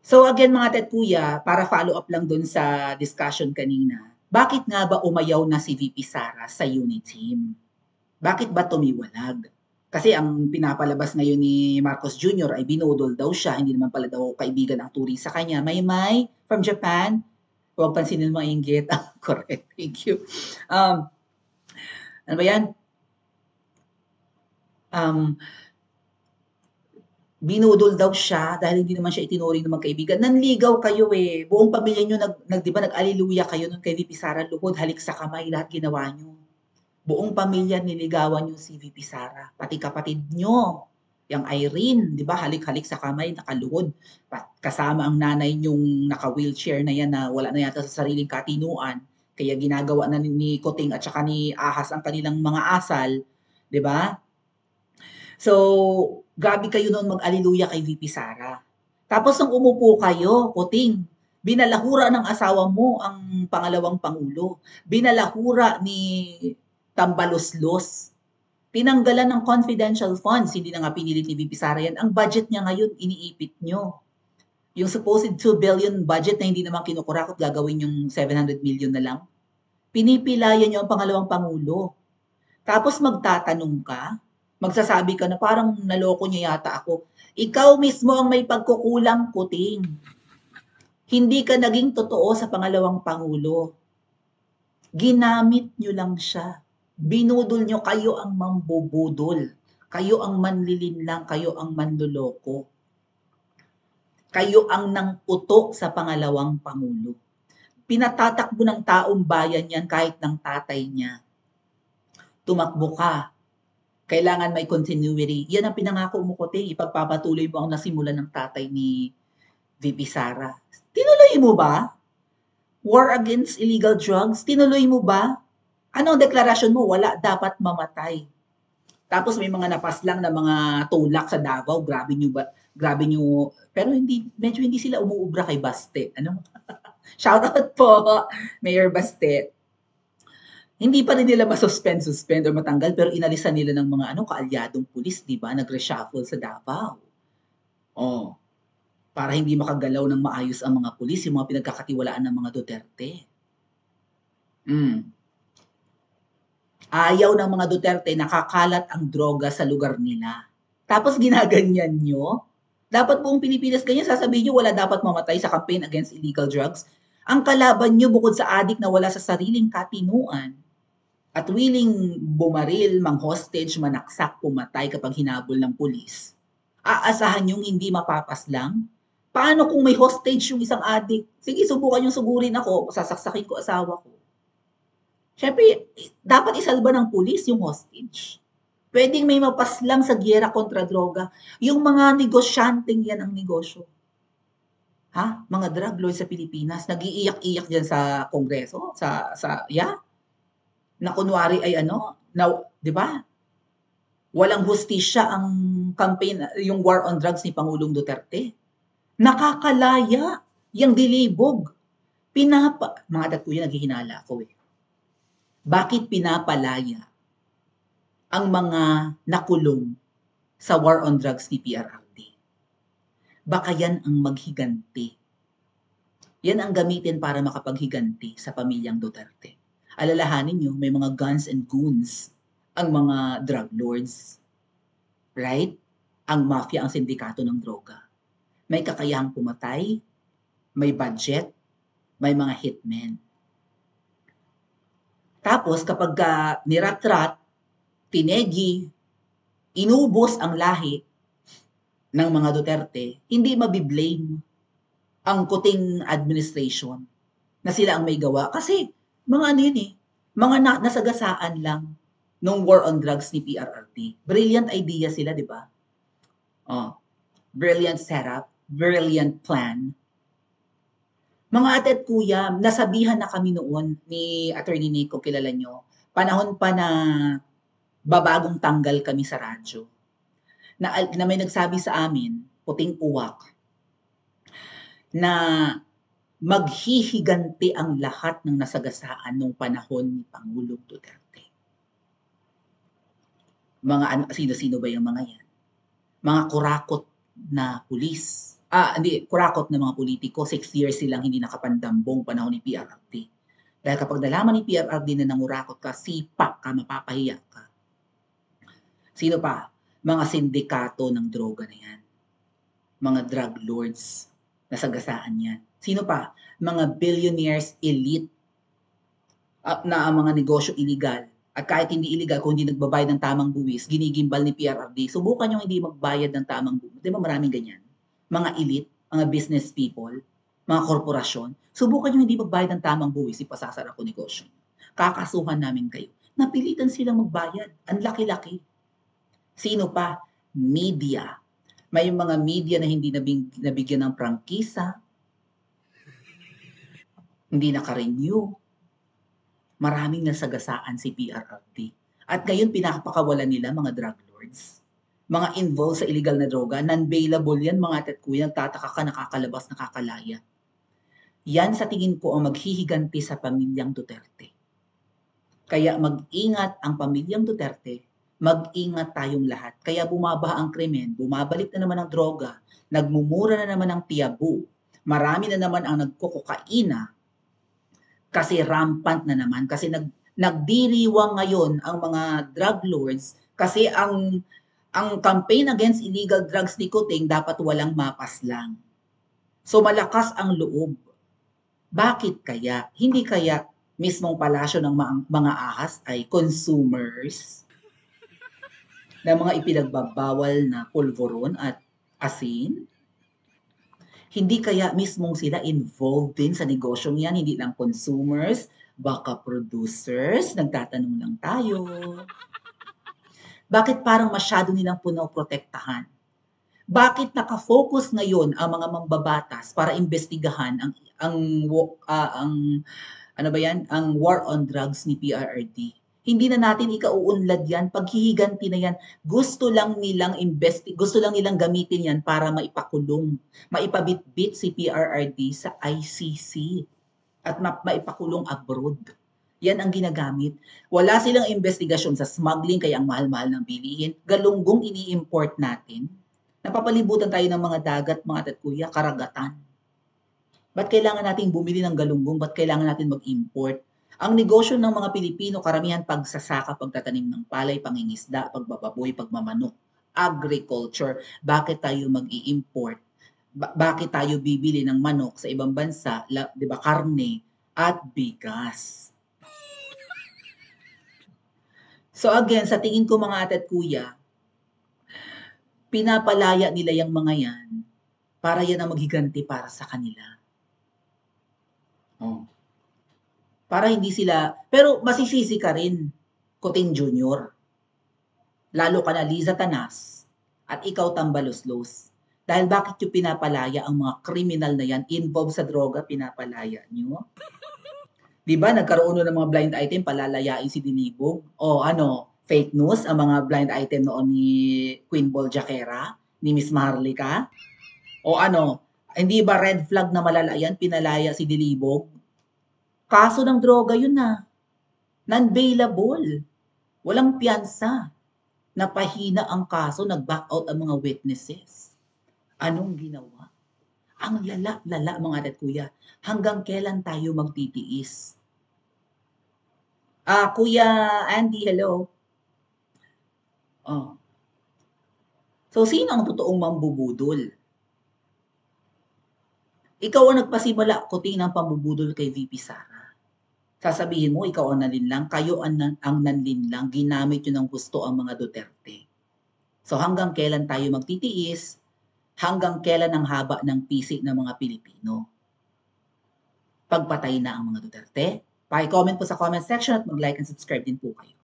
So again mga tet kuya, para follow up lang dun sa discussion kanina, bakit nga ba umayaw na si VP Sara sa unit team? Bakit ba tumiwalag? Kasi ang pinapalabas ngayon ni Marcos Jr. ay binudol daw siya, hindi naman pala daw kaibigan ang turing sa kanya. May from Japan, huwag pansinin mo inggit. Correct, thank you. Ano ba yan? Binudol daw siya dahil hindi naman siya itinuring na magkaibigan. Nanligaw kayo eh. Buong pamilya nyo, di ba, nag-aliluya kayo nung kay VP Sara, luhod, halik sa kamay, lahat ginawa nyo. Buong pamilya niligawan nyo si VP Sara. Pati kapatid nyo, yung Irene, di ba, halik-halik sa kamay, nakaluhod. Kasama ang nanay nyong naka-wheelchair na yan na wala na yata sa sariling katinuan. Kaya ginagawa na ni Kuting at saka ni Ahas ang kanilang mga asal, di ba? So, grabe kayo noon mag-aliluya kay VP Sara. Tapos nung umupo kayo, Kuting, binalahura ng asawa mo ang pangalawang pangulo. Binalahura ni Tambaloslos. Tinanggalan ng confidential funds, hindi na nga pinilit ni VP Sara yan. Ang budget niya ngayon, iniipit nyo. Yung supposed 2 billion budget na hindi naman kinukurakot, gagawin yung 700 million na lang. Pinipilayan nyo ang pangalawang pangulo. Tapos magtatanong ka, magsasabi ka na parang naloko niya yata ako. Ikaw mismo ang may pagkukulang, Kuting. Hindi ka naging totoo sa pangalawang pangulo. Ginamit nyo lang siya. Binudol nyo, kayo ang mambubudol. Kayo ang manlilinlang, kayo ang manloloko. Kayo ang nangputo sa pangalawang pangulo. Pinatatakbo ng taong bayan yan kahit ng tatay niya. Tumakbo ka. Kailangan may continuity. Yan ang pinangako mo, Kuting. Ipagpapatuloy mo ang nasimulan ng tatay ni VP Sara. Tinuloy mo ba? War against illegal drugs? Tinuloy mo ba? Ano ang deklarasyon mo? Wala, dapat mamatay. Tapos may mga napaslang na mga tulak sa Davao. Grabe nyo ba? Grabe nyo. Pero medyo hindi sila umuubra kay Baste. Ano? Shoutout po, Mayor Baste. Hindi pa rin nila masuspend o matanggal, pero inalisan nila ng mga kaalyadong pulis, di ba? Nag-reshuffle sa Davao. Oh, para hindi makagalaw ng maayos ang mga pulis, yung mga pinagkakatiwalaan ng mga Duterte. Ayaw ng mga Duterte, nakakalat ang droga sa lugar nila. Tapos ginaganyan nyo? Dapat buong Pilipinas ganyan, sasabihin nyo wala dapat mamatay sa campaign against illegal drugs. Ang kalaban nyo bukod sa adik na wala sa sariling katinuan, at willing bumaril, mang-hostage, manaksak, pumatay kapag hinabol ng pulis, aasahan yung hindi mapapaslang? Paano kung may hostage yung isang adik? Sige, subukan yung sugurin ako, sasaksakin ko asawa ko. Siyempre, dapat isalba ng pulis yung hostage. Pwedeng may mapaslang sa giyera kontra droga. Yung mga negosyanteng yan ang negosyo. Ha? Mga drug lords sa Pilipinas, nag-iiyak-iyak dyan sa Kongreso, na kunwari ay di ba? Walang hustisya ang campaign, yung war on drugs ni Pangulong Duterte. Nakakalaya, yung dilibog. Mga tatuya, naghihinala ako eh. Bakit pinapalaya ang mga nakulong sa war on drugs ni PRRD? Baka yan ang maghiganti. Yan ang gamitin para makapaghiganti sa pamilyang Duterte. Alalahanin nyo, may mga guns and goons ang mga drug lords. Right? Ang mafia, ang sindikato ng droga. May kakayahang pumatay, may budget, may mga hitmen. Tapos kapag niratrat, tinegi, inubos ang lahi ng mga Duterte, hindi mabiblame ang Kuting administration na sila ang may gawa. Kasi mga mga nasagasaan lang nung war on drugs ni PRRD. Brilliant idea sila, di ba? Brilliant setup, brilliant plan. Mga ate at kuya, nasabihan na kami noon ni Attorney Nico, kilala nyo, panahon pa na babagong tanggal kami sa radyo, na may nagsabi sa amin, puting uwak, na maghihiganti ang lahat ng nasagasaan nung panahon ni Pangulong Duterte. Sino-sino ba yung mga yan? Mga kurakot na pulis, Hindi, kurakot na mga politiko, 6 years silang hindi nakapandambong panahon ni PRRD. Dahil kapag nalaman ni PRRD na nangurakot ka, sipak ka, mapapahiya ka. Sino pa? Mga sindikato ng droga na yan. Mga drug lords, nasagasaan yan. Sino pa? Mga billionaires elite na ang mga negosyo illegal. At kahit hindi illegal, kung hindi nagbabayad ng tamang buwis, ginigimbal ni PRRD, subukan yung hindi magbayad ng tamang buwis. Di ba maraming ganyan? Mga elite, mga business people, mga korporasyon, subukan yung hindi magbayad ng tamang buwis, ipasasara ko negosyo. Kakasuhan namin kayo. Napilitan silang magbayad. Ang laki-laki. Sino pa? Media. May mga media na hindi nabigyan ng prangkisa, hindi naka-renew. Maraming nasagasaan si PRRD. At ngayon pinapakawalan nila mga drug lords. Mga involved sa illegal na droga, non-bailable yan mga ate at kuya, nagtataka ka, nakakalabas, nakakalaya. Yan sa tingin ko ang maghihiganti sa pamilyang Duterte. Kaya mag-ingat ang pamilyang Duterte, mag-ingat tayong lahat. Kaya bumaba ang krimen, bumabalik na naman ang droga, nagmumura na naman ang tiyabu, marami na naman ang nagkokokaina, kasi rampant na naman, kasi nagdiriwang ngayon ang mga drug lords kasi ang campaign against illegal drugs nicotine dapat walang mapas lang. So malakas ang loob. Bakit kaya? Hindi kaya mismong palasyo ng mga ahas ay consumers ng mga ipinagbabawal na pulveron at asin? Hindi kaya mismong sila involved din sa negosyong yan, hindi lang consumers, baka producers, nagtatanong lang tayo. Bakit parang masyado nilang punoprotektahan? Bakit naka-focus ngayon ang mga mambabatas para imbestigahan ang ano ba yan, ang war on drugs ni PRRD? Hindi na natin ikauunlad yan, paghihiganti na yan. Gusto lang nilang gamitin yan para maipakulong, maipabitbit si PRRD sa ICC at maipakulong abroad. Yan ang ginagamit. Wala silang investigasyon sa smuggling kaya ang mahal-mahal ng bilihin. Galunggong ini-import natin. Napapalibutan tayo ng mga dagat, mga tatkuya, karagatan. Ba't kailangan nating bumili ng galunggong? Ba't kailangan natin mag-import? Ang negosyo ng mga Pilipino, karamihan pagsasaka, pagtatanim ng palay, pangingisda, pagbababoy, pagmamanok, agriculture. Bakit tayo mag-i-import? Bakit tayo bibili ng manok sa ibang bansa, 'di ba, karne at bigas? So again, sa tingin ko mga ate at kuya, pinapalaya nila yung mga yan para yan ang maghiganti para sa kanila. Oh. Para hindi sila, pero masisisi ka rin, Kuting Junior. Lalo ka na Liza Tanas at ikaw Tambaloslos. Dahil bakit yung pinapalaya ang mga kriminal na yan, involved sa droga, pinapalaya nyo? Di ba nagkaroon ng mga blind item, palalayain si Dinibog? O fake news ang mga blind item noon ni Queen Ball Jaquera, ni Miss Maharlika? O hindi ba red flag na malalayan, pinalaya si Dinibog? Kaso ng droga yun na. Non-bailable. Walang piyansa. Napahina ang kaso, nag-back out ang mga witnesses. Anong ginawa? Ang lala-lala mga ate at kuya. Hanggang kailan tayo magtitiis? Kuya Andy, hello. Oh. So, sino ang totoong mambubudol? Ikaw ang nagpasimula, Kuting, ng pambubudol kay VP Sara. Sasabihin mo, ikaw ang nalinlang, kayo ang nanlinlang, ginamit yun ng gusto ang mga Duterte. So hanggang kailan tayo magtitiis? Hanggang kailan ang haba ng pisik ng mga Pilipino? Pagpatay na ang mga Duterte? Paki-comment po sa comment section at mag-like and subscribe din po kayo.